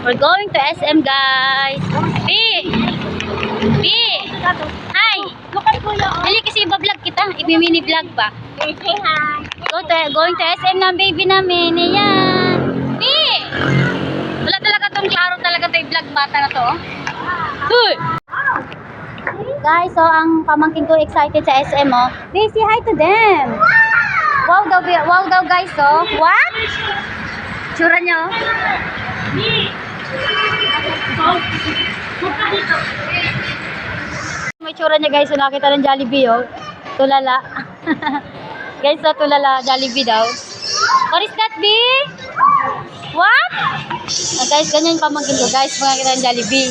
We're going to SM, guys. B! B! Hi! Dali kasi iba-vlog kita. I-mini vlog ba? Going to SM ng baby namin. Ayan. B! Wala talaga tong klaro talaga to i-vlog bata na to. Huy! Guys, so ang pamangkin ko excited sa SM, oh. B, say hi to them. Wow daw guys, oh. What? Tsura nyo. May tsura niya guys, so nakita ng Jollibee, oh. Tulala. Guys, so tulala, Jollibee daw. What is that, B? What? Guys, ganyan pamangkin ko guys, mga kita ng Jollibee.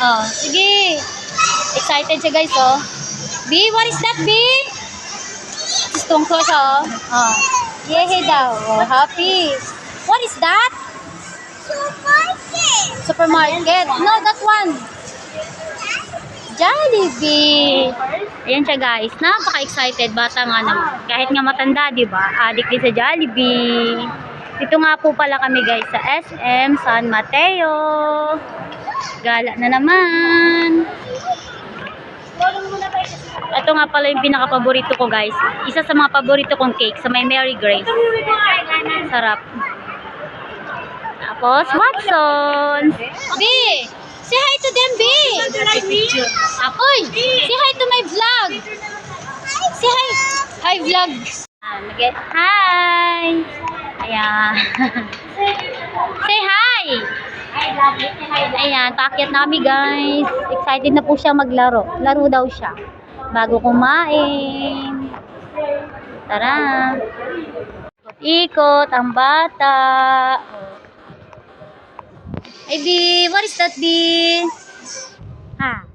Oh, sige. Excited siya guys, oh. B, what is that, B? Gustong ko siya, oh. Oh. Yehe daw. Oh, happy. What is that? Supermarket. No, that one. Jollibee. Ayan siya guys. Napaka-excited. Bata nga naman. Kahit nga matanda, di ba? Adik din sa Jollibee. Dito nga po pala kami guys sa SM San Mateo. Gala na naman. Ito nga pala yung pinaka-paborito ko guys. Isa sa mga paborito kong cake sa may Mary Grace. Sarap. Tapos, Watson. B! Say hi to them, B! Apoy! Say hi to my vlog! Say hi! Hi, vlog! Hi! Ayan. Say hi! Ayan, paakyat namin guys. Excited na po siya maglaro. Laro daw siya. Bago kumain. Tara! Ikot ang bata. Ay, B, what is that, B? Ha?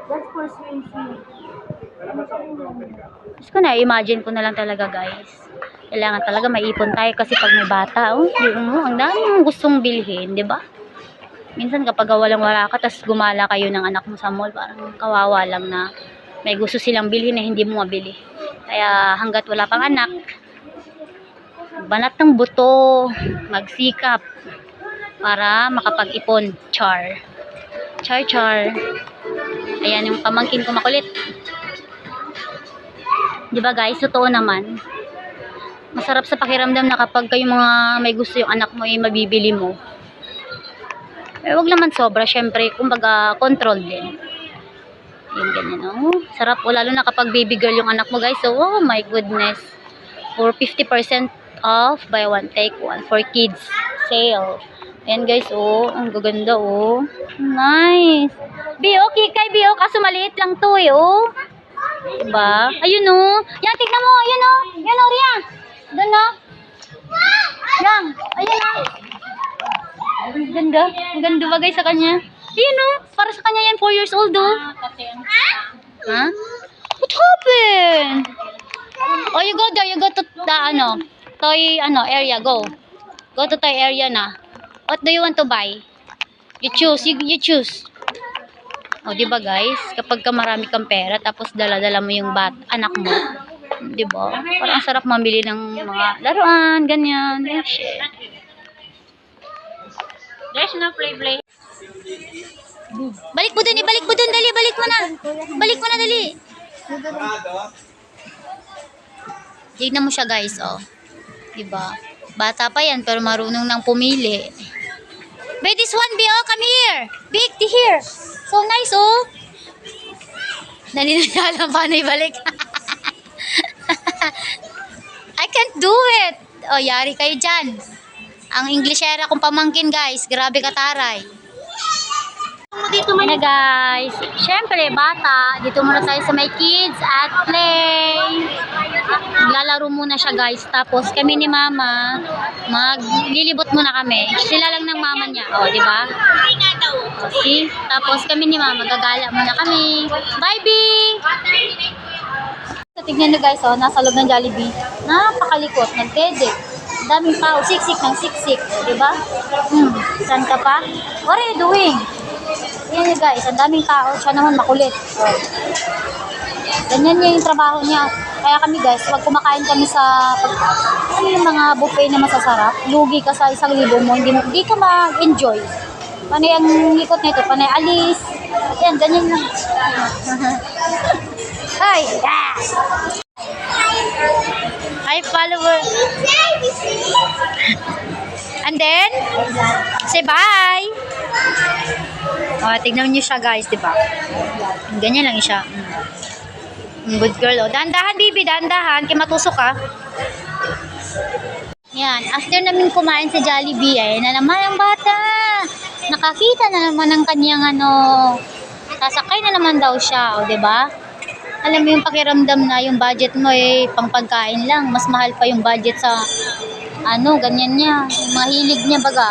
That's for swimming. Gusto ko na, imagine ko na lang talaga, guys. Kailangan talaga maipon tayo kasi pag may bata, oh, ang dami mong gustong bilhin, di ba? Minsan kapag walang-wala ka, tas gumala kayo ng anak mo sa mall, parang kawawa lang na may gusto silang bilhin na hindi mo mabili. Kaya hanggat wala pang anak, banat ng buto, magsikap, para makapag-ipon. Char. Ayan yung pamangkin ko makulit. Diba guys, totoo naman. Masarap sa pakiramdam na kapag kayo mga may gusto yung anak mo, yung mabibili mo. Eh, wag naman sobra, syempre, kumbaga, control din. Yung ganyan, oh. Sarap, oh, lalo na kapag baby girl yung anak mo guys. So, oh my goodness. For 50% off, buy one, take one. For kids, sale. Ayan guys, oh, ang gaganda, oh. Nice. Bio, kikay, Bio, kaso maliit lang to, eh, oh. Diba? Ayun, oh. Yan, tignan mo, ayun, oh. Yan, oh, Ria. Doon, oh. Yan, ayun, oh. Ang ganda. Ang ganda ba guys sa kanya? Ayun, oh. Para sa kanya yan, 4 years old, oh. Ha? What happened? Oh, you go there. You go to the, toy, area. Go. Go to toy area na. What do you want to buy? You choose. You choose. O, diba guys? Kapag ka marami kang pera, tapos dala-dala mo yung anak mo. Diba? Parang sarap mamili ng mga laruan, ganyan. Shit. There's no play. Balik mo dun, dali. Balik mo na, dali. Tignan mo siya guys, oh. Diba? Bata pa yan, pero marunong nang pumili. Wait, this one, B, oh, come here. Big, here. So nice, oh. Dali na alam paano ibalik. I can't do it. Oh, yari kayo dyan. Ang Englishera kong pamangkin, guys. Grabe kataray. Dito na guys. Siyempre, bata. Dito muna tayo sa may kids at play. Lalaro muna siya guys. Tapos kami ni mama, maglilibot muna kami. Sila lang ng mama niya. O, oh, diba? See? Tapos kami ni mama, gagala muna kami. Bye, B! So, tignan nyo guys, oh, nasa loob ng Jollibee. Napakalikot. Nagdede. Daming tao. Siksik ng siksik. Diba? Saan ka pa? What are you doing? Yan guys, ang daming tao. Siya naman makulit. Oh. Ganyan niya yung trabaho niya. Kaya kami guys, pag kumakain kami sa ano yung mga buffet na masasarap, lugi ka sa 1,000 mo, hindi ka ma-enjoy. Panay ang ikot nito, panay alis. Yan, ganyan lang. Hi! Yeah! Hi, follower! And then, say bye! Oh, tignan niyo siya guys, di ba? Ganyan lang siya. Good girl, oh. Dahan-dahan, baby, dahan-dahan. Kaya matusok ka. Yan, after namin kumain sa Jollibee, ay na naman ang bata. Nakakita na naman ng kanyang sasakay na naman daw siya, o, di ba? Alam mo yung pakiramdam na yung budget mo pang pagkain lang. Mas mahal pa yung budget sa ganyan niya. Yung mahilig niya baga.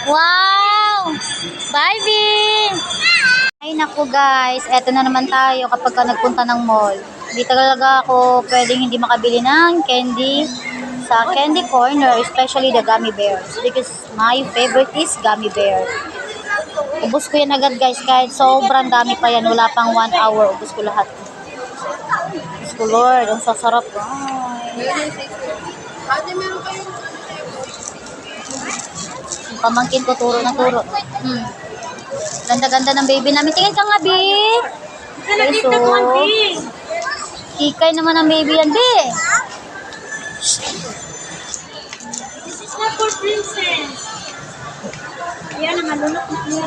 Wow! Bye, Bing! Ay, naku guys. Eto na naman tayo kapag ka nagpunta ng mall. Hindi talaga ako pwedeng hindi makabili ng candy sa candy corner, especially the gummy bears. Because my favorite is gummy bear. Ubus ko yan agad guys. Kahit sobrang dami pa yan. Wala pang 1 hour. Ubus ko lahat. Ubus ko Lord. Ang sasarap. Yung pamangkin ko turo na turo. Ganda-ganda ng baby namin. Tingin ka nga, B. So, ikay naman ang baby yan, B. This is not for princess. Ayan, malunok na.